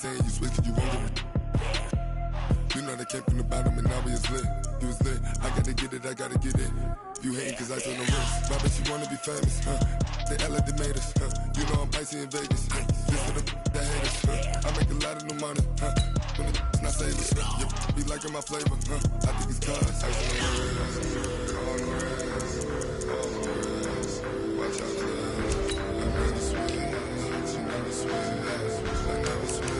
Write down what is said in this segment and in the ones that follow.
saying you switch, you won't get it. You know they came from the bottom and now we is lit. You was lit, I gotta get it, I gotta get it. You hating cause I told no risk. My bitch, you wanna be famous, huh? They act like they made us, huh? You know I'm icy in Vegas, huh? This for the that hate us, huh? I make a lot of new money, huh? When it's not savers, you be liking my flavor, huh? I think it's cause ice on the wrist, on the wrist, on the wrist. Watch out, cuz I never switch, you never switch, I never switch, I never switch.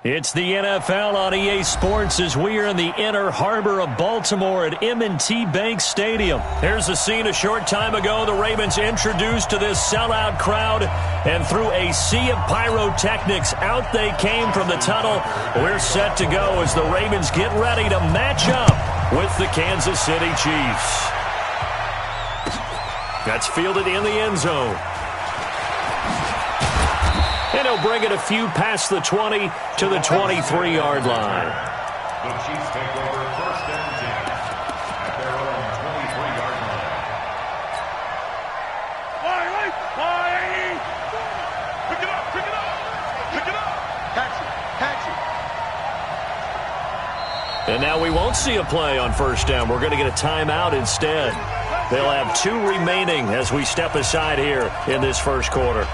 It's the NFL on EA Sports as we are in the inner harbor of Baltimore at M&T Bank Stadium. Here's a scene a short time ago. The Ravens introduced to this sellout crowd, and through a sea of pyrotechnics, out they came from the tunnel. We're set to go as the Ravens get ready to match up with the Kansas City Chiefs. That's fielded in the end zone. And he'll bring it a few past the 20 to the 23-yard line. The Chiefs take over first and 10 at their own 23-yard line. Pick it up, pick it up, pick it up. Catch it. And now we won't see a play on first down. We're going to get a timeout instead. They'll have 2 remaining as we step aside here in this first quarter.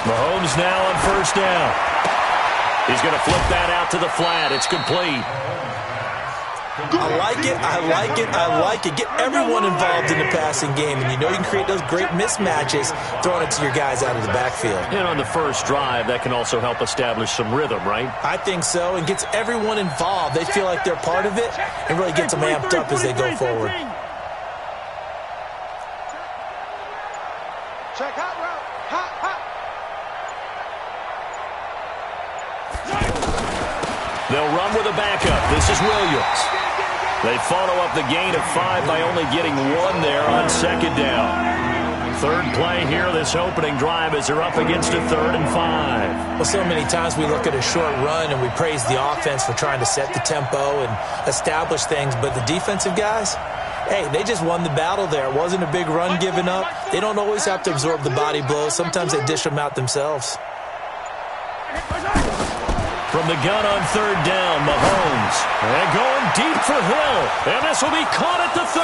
Mahomes now on first down. He's going to flip that out to the flat. It's complete. I like it, I like it, I like it. Get everyone involved in the passing game, and you know you can create those great mismatches throwing it to your guys out of the backfield. And on the first drive, that can also help establish some rhythm, right? I think so, and gets everyone involved. They feel like they're part of it, and really gets them amped up as they go forward. Check hot route. Hot, hot. They'll run with a backup. This is Williams. They follow up the gain of 5 by only getting 1 there on second down. Third play here, this opening drive, as they're up against a 3rd and 5. Well, so many times we look at a short run and we praise the offense for trying to set the tempo and establish things, but the defensive guys, hey, they just won the battle there. It wasn't a big run given up. They don't always have to absorb the body blows. Sometimes they dish them out themselves. From the gun on 3rd down, Mahomes. And going deep for Hill. And this will be caught at the 30.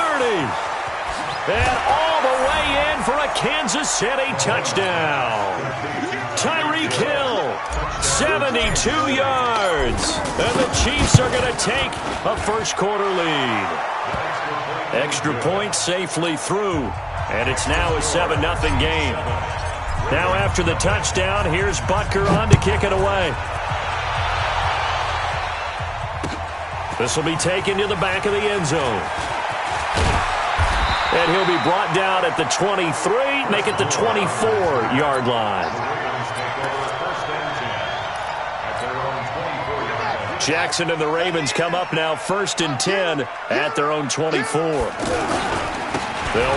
And all the way in for a Kansas City touchdown. Tyreek Hill, 72 yards. And the Chiefs are going to take a first-quarter lead. Extra point safely through. And it's now a 7-0 game. Now after the touchdown, here's Butker on to kick it away. This will be taken to the back of the end zone. And he'll be brought down at the 23, make it the 24-yard line. Jackson and the Ravens come up now 1st and 10 at their own 24. They'll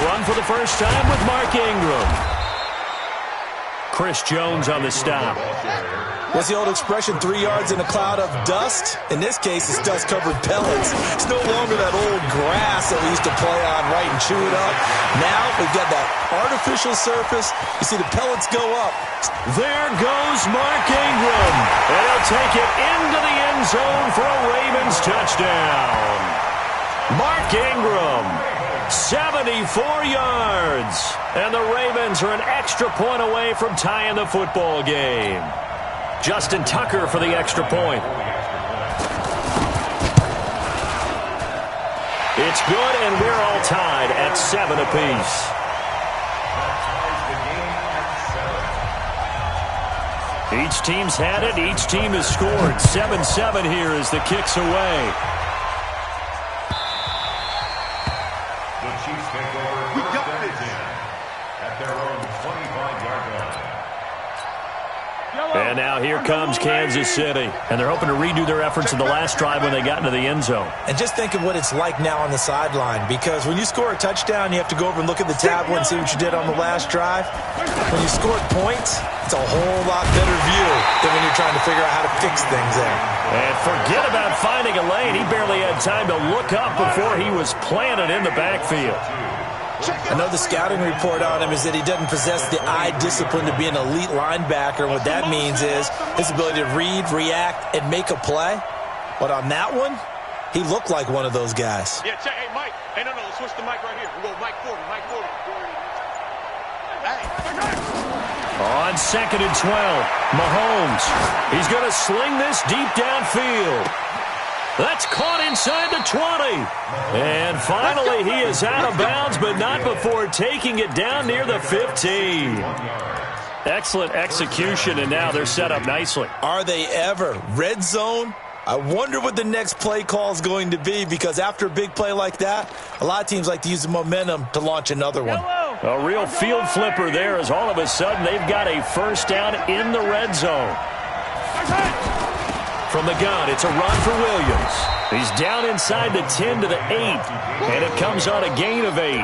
run for the first time with Mark Ingram. Chris Jones on the stop. What's the old expression, 3 yards in a cloud of dust? In this case, it's dust-covered pellets. It's no longer that old grass that we used to play on, right, and chew it up. Now we've got that artificial surface. You see the pellets go up. There goes Mark Ingram. And he'll take it into the end zone for a Ravens touchdown. Mark Ingram 74 yards. And the Ravens are an extra point away from tying the football game. Justin Tucker for the extra point. It's good, and we're all tied at 7 apiece. Each team's had it. Each team has scored. 7-7 here as the kick's away. The Chiefs take over first and 10 at their own 25-yard line. And now here comes Kansas City. And they're hoping to redo their efforts in the last drive when they got into the end zone. And just think of what it's like now on the sideline, because when you score a touchdown, you have to go over and look at the tablet and see what you did on the last drive. When you scored points, it's a whole lot better view than when you're trying to figure out how to fix things there. And forget about finding a lane. He barely had time to look up before he was planted in the backfield. I know the scouting report on him is that he doesn't possess the eye discipline to be an elite linebacker. What that means is his ability to read, react, and make a play. But on that one, he looked like one of those guys. Yeah, check. Hey, Mike. Hey, no, let's switch the mic right here. We'll go Mike 40, Mike 40. Hey. On 2nd and 12, Mahomes. He's going to sling this deep downfield. That's caught inside the 20. And finally, he is out of bounds, but not before taking it down near the 15. Excellent execution, and now they're set up nicely. Are they ever? Red zone? I wonder what the next play call is going to be, because after a big play like that, a lot of teams like to use the momentum to launch another one. A real field flipper there, as all of a sudden they've got a first down in the red zone. From the gun, it's a run for Williams. He's down inside the 10 to the 8, and it comes on a gain of 8.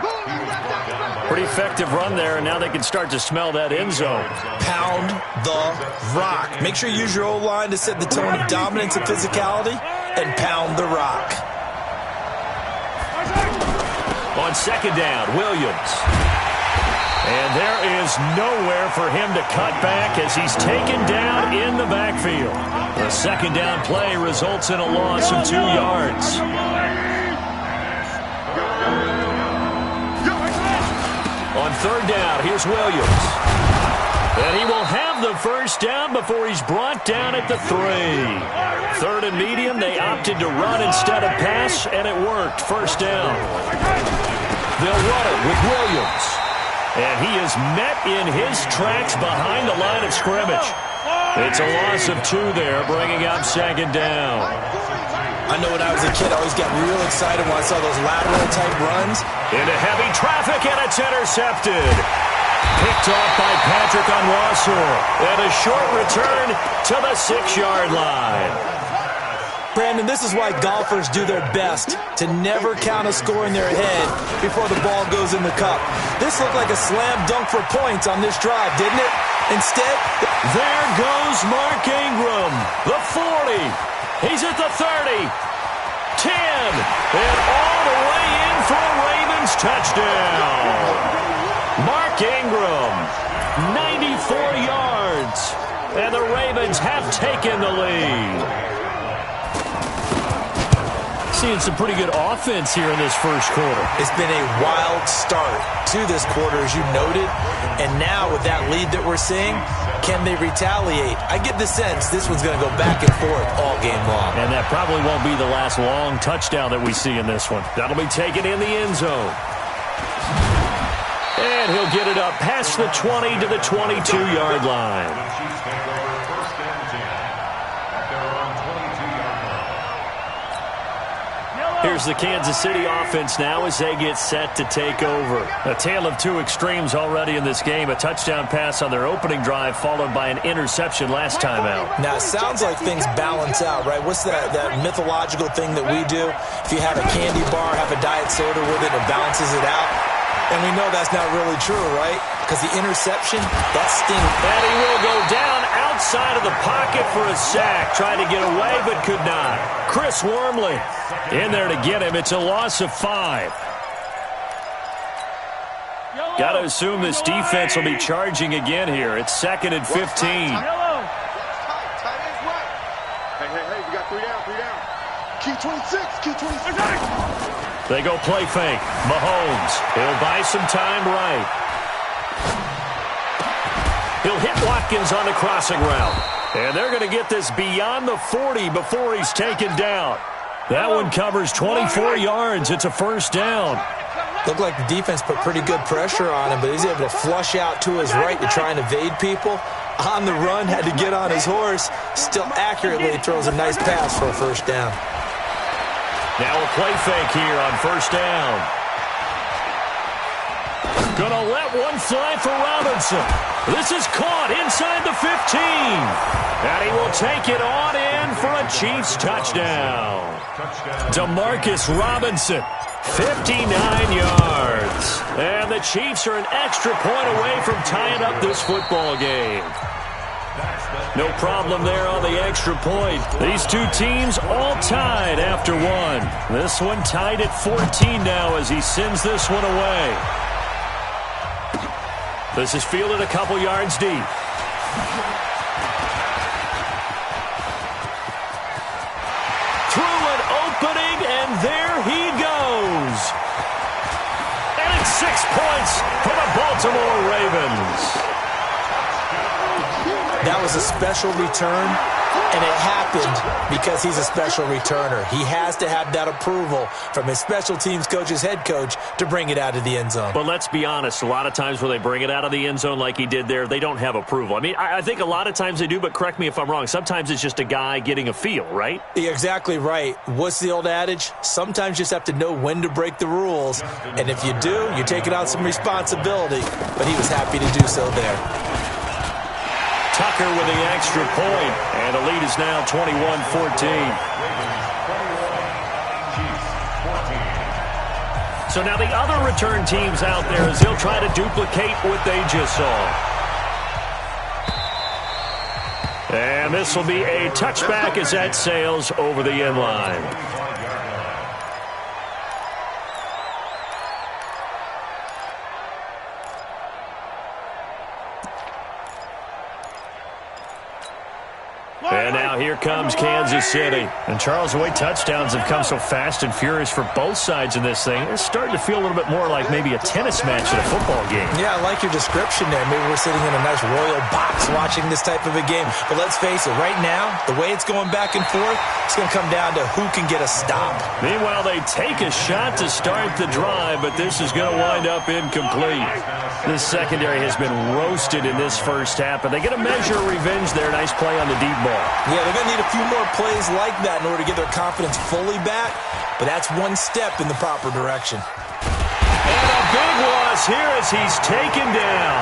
Pretty effective run there, and now they can start to smell that end zone. Pound the rock. Make sure you use your O-line to set the tone of dominance and physicality, and pound the rock. On 2nd down, Williams. And there is nowhere for him to cut back as he's taken down in the backfield. The 2nd down play results in a loss of 2 yards. On 3rd down, here's Williams. And he will have the first down before he's brought down at the 3. 3rd and medium, they opted to run instead of pass, and it worked. First down. They'll run it with Williams. And he is met in his tracks behind the line of scrimmage. It's a loss of 2 there, bringing up 2nd down. I know when I was a kid, I always got real excited when I saw those lateral-type runs. Into heavy traffic, and it's intercepted. Picked off by Patrick Onwuasor. And a short return to the 6-yard line. Brandon, this is why golfers do their best to never count a score in their head before the ball goes in the cup. This looked like a slam dunk for points on this drive, didn't it? Instead, there goes Mark Ingram, the 40. He's at the 30, 10, and all the way in for a Ravens touchdown. Mark Ingram, 94 yards, and the Ravens have taken the lead. Seeing some pretty good offense here in this first quarter. It's been a wild start to this quarter, as you noted. And now with that lead that we're seeing, can they retaliate? I get the sense this one's going to go back and forth all game long. And that probably won't be the last long touchdown that we see in this one. That'll be taken in the end zone. And he'll get it up past the 20 to the 22-yard line. Here's the Kansas City offense now as they get set to take over. A tale of 2 extremes already in this game. A touchdown pass on their opening drive followed by an interception last time out. Now, it sounds like things balance out, right? What's that mythological thing that we do? If you have a candy bar, have a diet soda with it, it balances it out. And we know that's not really true, right? Because the interception, that stings. And he will go down outside of the pocket for a sack. Tried to get away, but could not. Chris Wormley in there to get him. It's a loss of 5. Got to assume this defense will be charging again here. It's 2nd and 15. Hey, we got 3 down. Key 26, key 26. They go play fake. Mahomes. He'll buy some time right. He'll hit Watkins on the crossing route. And they're going to get this beyond the 40 before he's taken down. That one covers 24 yards. It's a first down. Looked like the defense put pretty good pressure on him, but he's able to flush out to his right to try and evade people. On the run, had to get on his horse. Still accurately throws a nice pass for a first down. Now a play fake here on first down. Gonna let one fly for Robinson. This is caught inside the 15. And he will take it on in for a Chiefs touchdown. Demarcus Robinson, 59 yards. And the Chiefs are an extra point away from tying up this football game. No problem there on the extra point. These two teams all tied after one. This one tied at 14 now as he sends this one away. This is fielded a couple yards deep. Through an opening, and there he goes. And it's 6 points for the Baltimore Ravens. That was a special return, and it happened because he's a special returner. He has to have that approval from his special teams coach's head coach to bring it out of the end zone. But let's be honest, a lot of times when they bring it out of the end zone like he did there, they don't have approval. I mean, I think a lot of times they do, but correct me if I'm wrong. Sometimes it's just a guy getting a feel, right? You're exactly right. What's the old adage? Sometimes you just have to know when to break the rules, and if you do, you're taking on some responsibility. But he was happy to do so there. Tucker with the extra point, and the lead is now 21-14. So now the other return teams out there as they'll try to duplicate what they just saw. And this will be a touchback as that sails over the end line. And now here comes Kansas City. And Charles, the way touchdowns have come so fast and furious for both sides in this thing, it's starting to feel a little bit more like maybe a tennis match at a football game. Yeah, I like your description there. Maybe we're sitting in a nice royal box watching this type of a game. But let's face it, right now, the way it's going back and forth, it's going to come down to who can get a stop. Meanwhile, they take a shot to start the drive, but this is going to wind up incomplete. This secondary has been roasted in this first half, but they get a measure of revenge there. Nice play on the deep ball. Yeah, they're going to need a few more plays like that in order to get their confidence fully back, but that's one step in the proper direction. And a big loss here as he's taken down.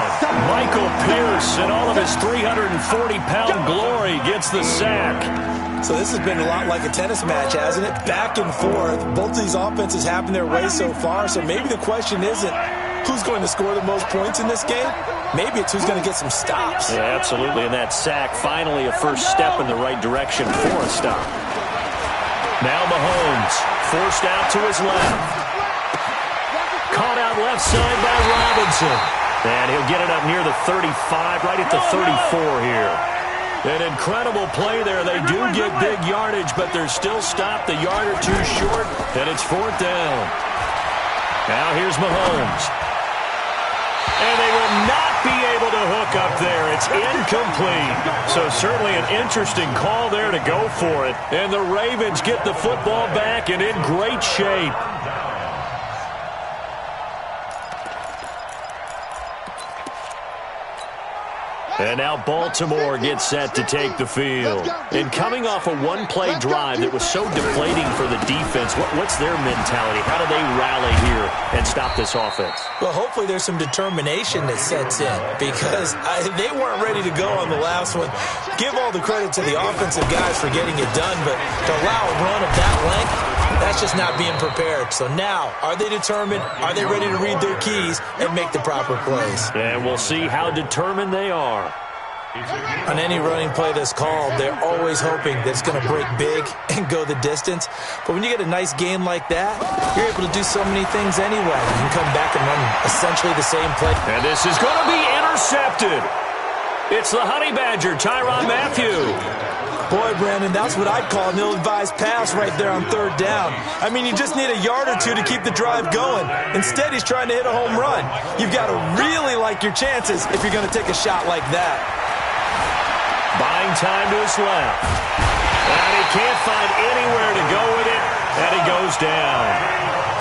Michael Pierce, in all of his 340-pound glory, gets the sack. So this has been a lot like a tennis match, hasn't it? Back and forth. Both of these offenses have their way so far, so maybe the question isn't who's going to score the most points in this game. Maybe it's who's going to get some stops. Yeah, absolutely. And that sack, finally a first step in the right direction for a stop. Now Mahomes, forced out to his left. Caught out left side by Robinson. And he'll get it up near the 35, right at the 34 here. An incredible play there. They do get big yardage, but they're still stopped a yard or two short, and it's fourth down. Now here's Mahomes. And they will not be able to hook up there. It's incomplete. So certainly an interesting call there to go for it. And the Ravens get the football back and in great shape. And now Baltimore gets set to take the field. And coming off a one-play drive that was so deflating for the defense, what's their mentality? How do they rally here and stop this offense? Well, hopefully there's some determination that sets in because they weren't ready to go on the last one. Give all the credit to the offensive guys for getting it done, but to allow a run of that length, that's just not being prepared. So now, are they determined? Are they ready to read their keys and make the proper plays? And we'll see how determined they are. On any running play that's called, they're always hoping that it's going to break big and go the distance. But when you get a nice game like that, you're able to do so many things anyway. You can come back and run essentially the same play. And this is going to be intercepted. It's the Honey Badger, Tyrann Mathieu. Boy, Brandon, that's what I'd call an ill-advised pass right there on third down. I mean, you just need a yard or two to keep the drive going. Instead, he's trying to hit a home run. You've got to really like your chances if you're going to take a shot like that. Buying time to his left. And he can't find anywhere to go with it, and he goes down.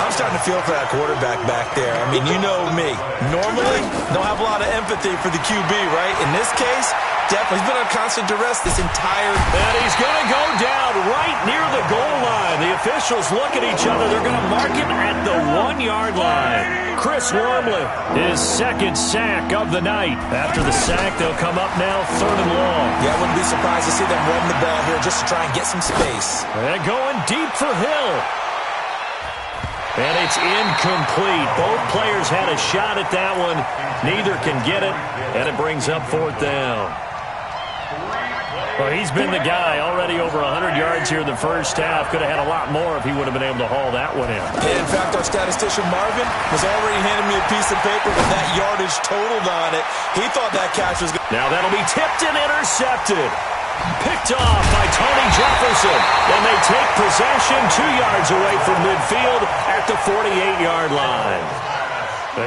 I'm starting to feel for that quarterback back there. I mean, you know me. Normally, don't have a lot of empathy for the QB, right? In this case, definitely. He's been on constant duress this entire... And he's going to go down right near the goal line. The officials look at each other. They're going to mark him at the 1-yard line. Chris Wormley, his second sack of the night. After the sack, they'll come up now 3rd and long. Yeah, I wouldn't be surprised to see them run the ball here just to try and get some space. And going deep for Hill. And it's incomplete. Both players had a shot at that one. Neither can get it, and it brings up 4th down. Well, he's been the guy already over 100 yards here in the first half. Could have had a lot more if he would have been able to haul that one in. Yeah, in fact, our statistician Marvin was already handing me a piece of paper with that yardage totaled on it. He thought that catch was good. Now that'll be tipped and intercepted. Picked off by Tony Jefferson. And they take possession 2 yards away from midfield at the 48-yard line.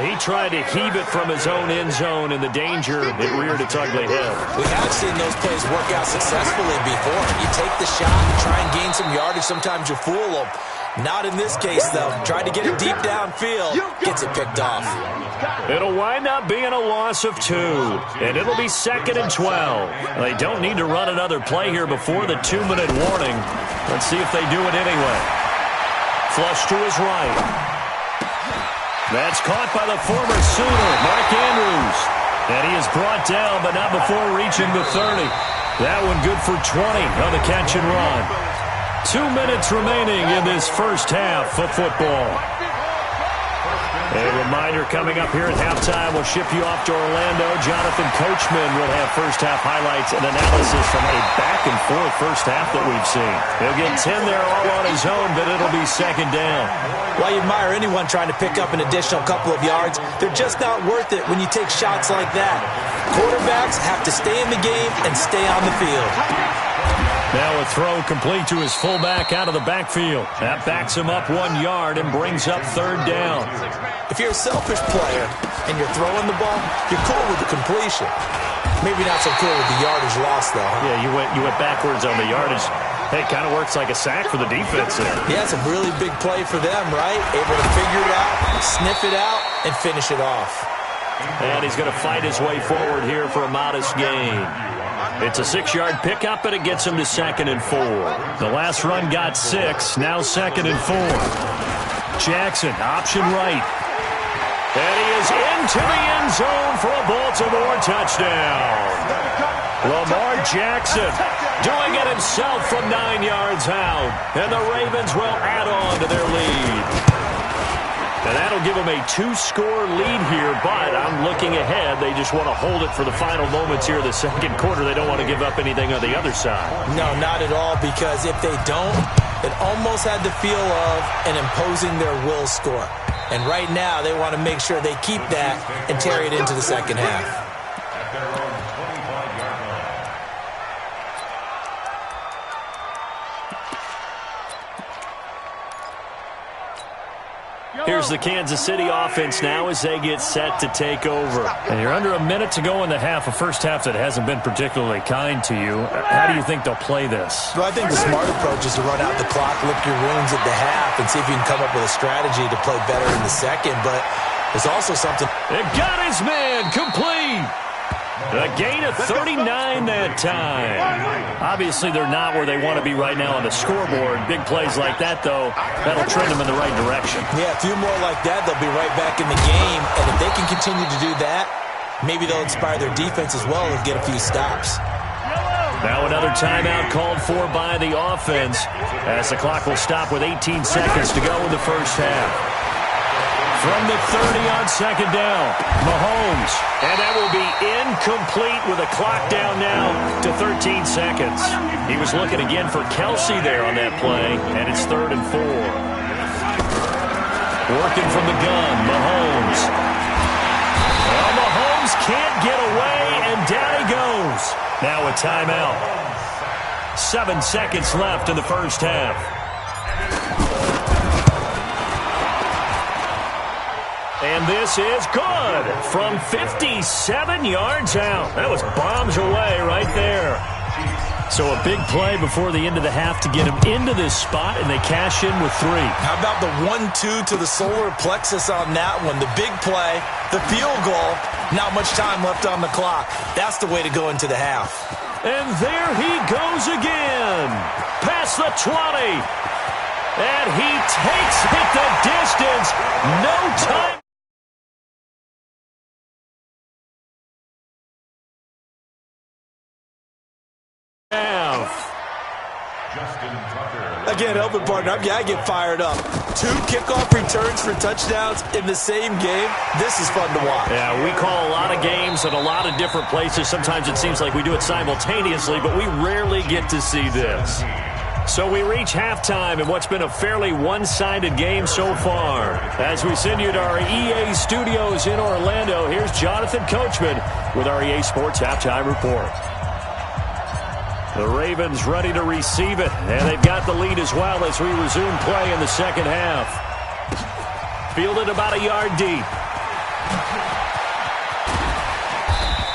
He tried to heave it from his own end zone, and the danger, it reared its ugly head. We have seen those plays work out successfully before. You take the shot, you try and gain some yardage. Sometimes you fool them. Not in this case, though. Tried to get it deep downfield. Gets it picked off. It'll wind up being a loss of 2, and it'll be 2nd and 12. They don't need to run another play here before the 2-minute warning. Let's see if they do it anyway. Flush to his right. That's caught by the former Sooner, Mark Andrews. And he is brought down, but not before reaching the 30. That one good for 20 on the catch and run. 2 minutes remaining in this first half of football. A reminder coming up here at halftime. We'll ship you off to Orlando. Jonathan Coachman will have first-half highlights and analysis from a back-and-forth first half that we've seen. He'll get 10 there all on his own, but it'll be 2nd down. Well, you admire anyone trying to pick up an additional couple of yards. They're just not worth it when you take shots like that. Quarterbacks have to stay in the game and stay on the field. Now a throw complete to his fullback out of the backfield. That backs him up 1 yard and brings up 3rd down. If you're a selfish player and you're throwing the ball, you're cool with the completion. Maybe not so cool with the yardage loss, though. Yeah, you went backwards on the yardage. Hey, it kind of works like a sack for the defense there. Yeah, it's a really big play for them, right? Able to figure it out, sniff it out, and finish it off. And he's going to fight his way forward here for a modest gain. It's a 6-yard pickup, and it gets him to 2nd and 4. The last run got 6, now 2nd and 4. Jackson, option right. And he is into the end zone for a Baltimore touchdown. Lamar Jackson doing it himself from 9 yards out. And the Ravens will add on to their lead. And that'll give them a 2-score lead here, but I'm looking ahead. They just want to hold it for the final moments here of the second quarter. They don't want to give up anything on the other side. No, not at all, because if they don't, it almost had the feel of an imposing their will score. And right now, they want to make sure they keep that and carry it into the second half. Here's the Kansas City offense now as they get set to take over. And you're under a minute to go in the half, a first half that hasn't been particularly kind to you. How do you think they'll play this? Well, I think the smart approach is to run out the clock, lick your wounds at the half, and see if you can come up with a strategy to play better in the second. But there's also something... It got his man complete. A gain of 39 that time. Obviously, they're not where they want to be right now on the scoreboard. Big plays like that, though, that'll trend them in the right direction. Yeah, a few more like that, they'll be right back in the game. And if they can continue to do that, maybe they'll inspire their defense as well and get a few stops. Now another timeout called for by the offense as the clock will stop with 18 seconds to go in the first half. From the 30 on 2nd down, Mahomes. And that will be incomplete with a clock down now to 13 seconds. He was looking again for Kelsey there on that play, and it's 3rd and 4. Working from the gun, Mahomes. Well, Mahomes can't get away, and down he goes. Now a timeout. 7 seconds left in the first half. And this is good from 57 yards out. That was bombs away right there. So a big play before the end of the half to get him into this spot, and they cash in with 3. How about the 1-2 to the solar plexus on that one? The big play, the field goal, not much time left on the clock. That's the way to go into the half. And there he goes again. Past the 20. And he takes it the distance. No time. Again, helping partner, I get fired up. 2 kickoff returns for touchdowns in the same game. This is fun to watch. Yeah, we call a lot of games at a lot of different places. Sometimes it seems like we do it simultaneously, but we rarely get to see this. So we reach halftime in what's been a fairly one-sided game so far. As we send you to our EA studios in Orlando, here's Jonathan Coachman with our EA Sports Halftime Report. The Ravens ready to receive it, and they've got the lead as well as we resume play in the second half. Fielded about a yard deep.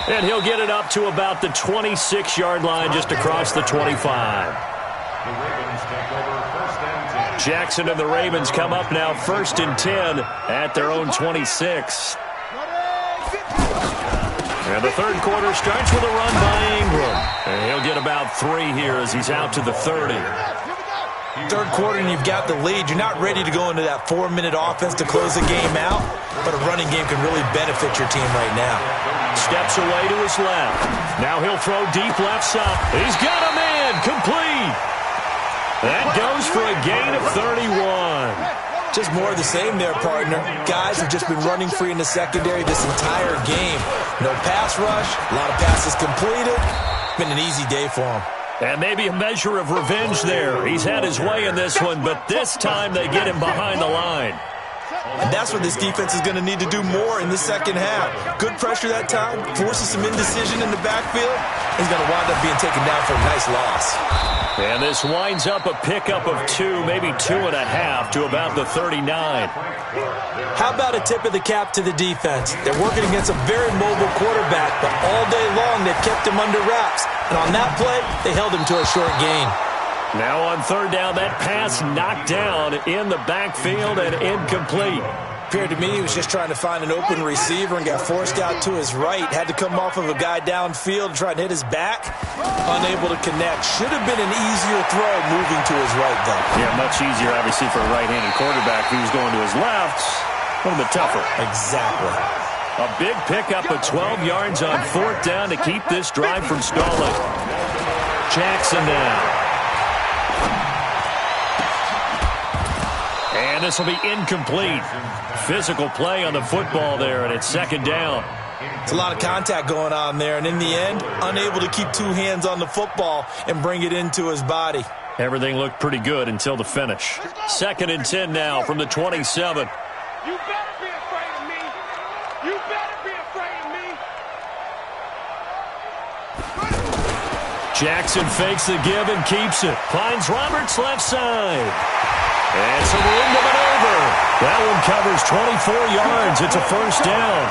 And he'll get it up to about the 26-yard line just across the 25. The Ravens take over 1st and 10. Jackson and the Ravens come up now 1st and 10 at their own 26. And the third quarter starts with a run by Ingram. And he'll get about 3 here as he's out to the 30. Third quarter and you've got the lead. You're not ready to go into that 4-minute offense to close the game out, but a running game can really benefit your team right now. Steps away to his left. Now he'll throw deep left side. He's got a man complete. That goes for a gain of 31. Just more of the same there, partner. Guys have just been running free in the secondary this entire game. No pass rush, a lot of passes completed. Been an easy day for him. And maybe a measure of revenge there. He's had his way in this one, but this time they get him behind the line. And that's what this defense is going to need to do more in the second half. Good pressure that time, forces some indecision in the backfield. He's going to wind up being taken down for a nice loss. And this winds up a pickup of 2, maybe 2.5 to about the 39. How about a tip of the cap to the defense? They're working against a very mobile quarterback, but all day long they've kept him under wraps. And on that play, they held him to a short gain. Now on 3rd down, that pass knocked down in the backfield and incomplete. Appeared to me he was just trying to find an open receiver and got forced out to his right. Had to come off of a guy downfield and try and hit his back. Unable to connect. Should have been an easier throw moving to his right, though. Yeah, much easier, obviously, for a right-handed quarterback who's going to his left. A little bit tougher. Exactly. A big pickup of 12 yards on 4th down to keep this drive from stalling. Jackson now. And this will be incomplete. Physical play on the football there, and it's 2nd down. It's a lot of contact going on there, and in the end, unable to keep 2 hands on the football and bring it into his body. Everything looked pretty good until the finish. 2nd and 10 now from the 27. You better be afraid of me. You better be afraid of me. Jackson fakes the give and keeps it. Finds Roberts left side. And some room to maneuver. That one covers 24 yards. It's a 1st down.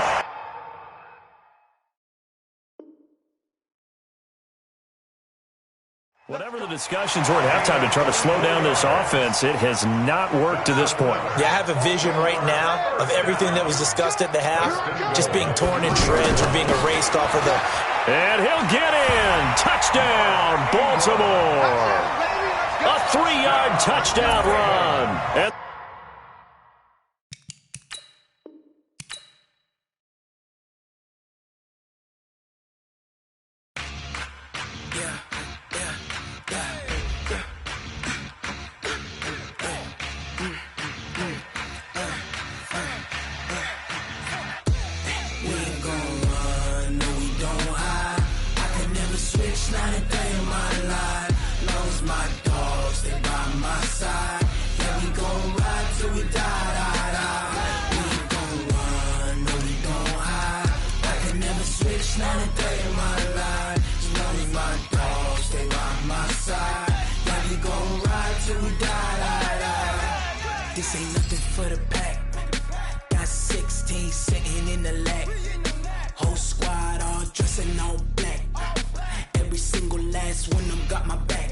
Whatever the discussions were at halftime to try to slow down this offense, it has not worked to this point. Yeah, I have a vision right now of everything that was discussed at the half just being torn in shreds or being erased off of the... And he'll get in. Touchdown, Baltimore. A 3-yard touchdown run. And We ain't gon' run, no we don't hide. I could never switch, not a day in my life. Long as my dogs stay by my side. Yeah, we gon' run. This ain't nothing for the pack. Got 16 sitting in the lap. Whole squad all dressing all black. Every single last one of them got my back.